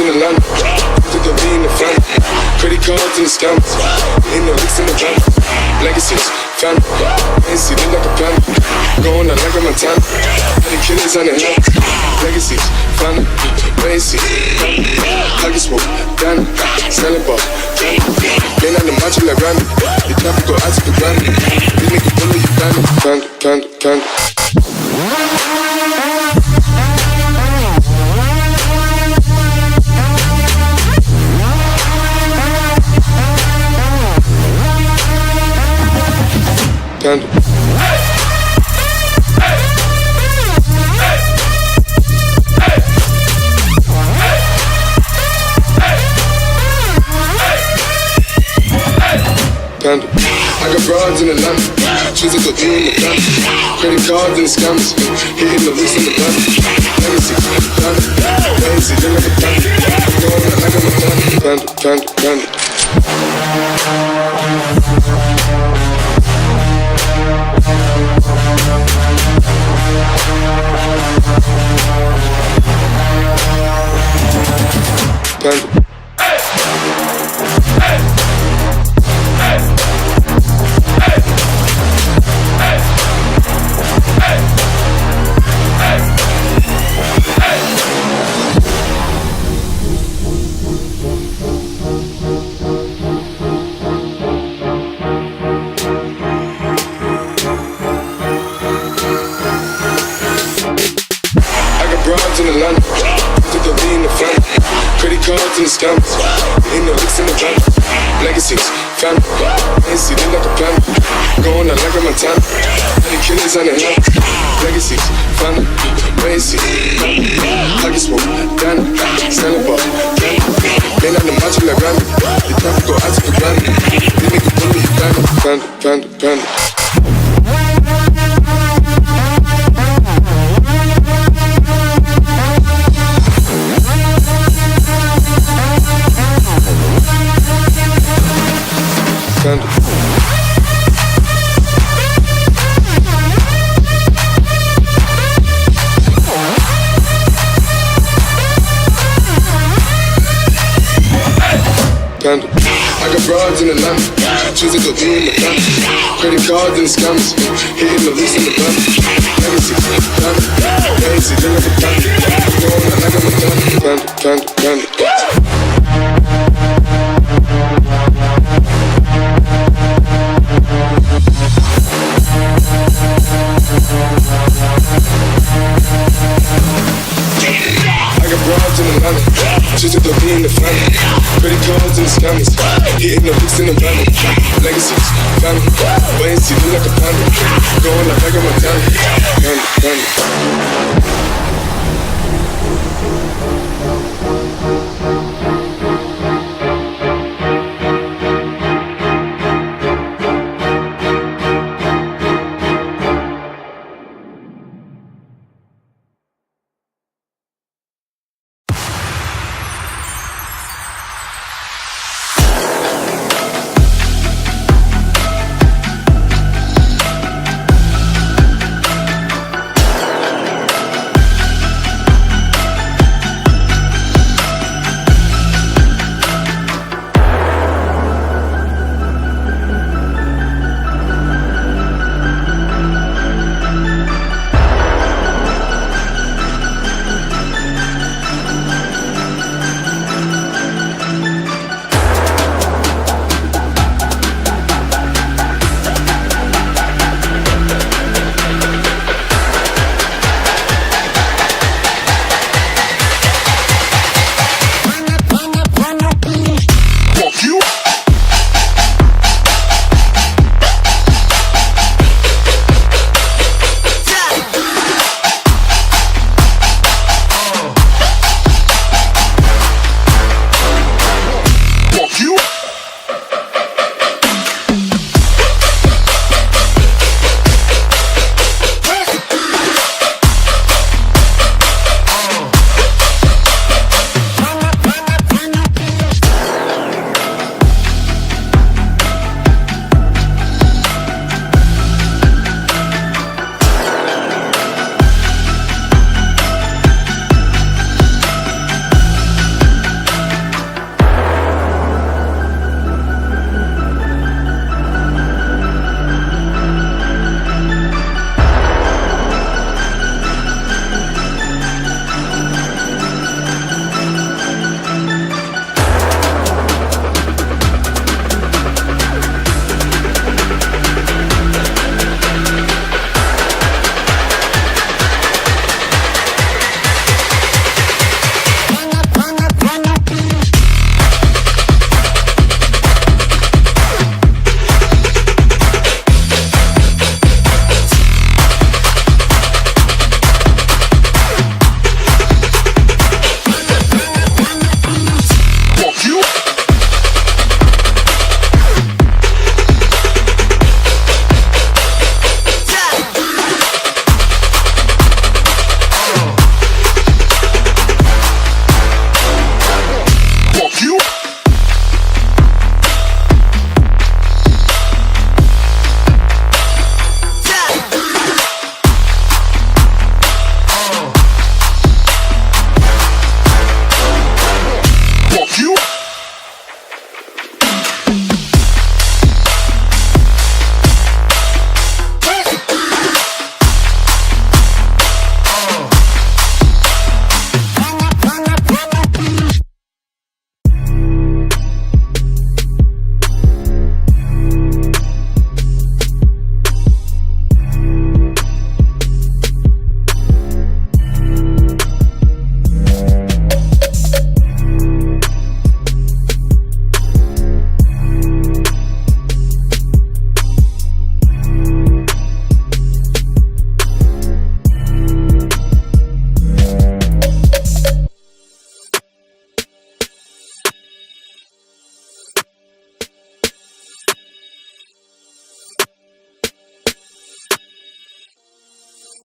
in the land, to the V in the fan. Credit cards and the scams, in the licks in the van. Legacies, fan, ain't see them like a plan. Going out like a Montana, the killers on the hand. Legacies, fan, ain't see, like a smoke, Dan, selling bar. Been on the macho like Randy, the traffic go out to the grand. These niggas follow you can. Panda. Panda. I got broads in the land, choosing to do in the plan. Credit cards and the scams, hitting the list in the van. Legacy, panda, lazy, look like a panda. Going out like a Montana, panda. Panda. In the land, to the V in the fan. Credit cards and the scams, in the licks in the van. Legacies, fan, ain't see them like a plan. Going out like a Montana, the killers on the hand. Legacies, fan, ain't see, like a smoke, Dan, selling bar. Been on the macho like Randy, the traffic go out to the grand. These niggas follow you panda. Panda. Panda. I got broads in the land, choosing to do in the plan. Credit cards and the scams, hitting the list in the van. Legacy, panda, lazy, look like a panda. Going out like a Montana, panda. Broads in the land, choosing to be in the family. Credit cards and the scammers, hitting the licks in the van. Legacies, family, wait and see, look like a panda. Going out like a Montana, panda.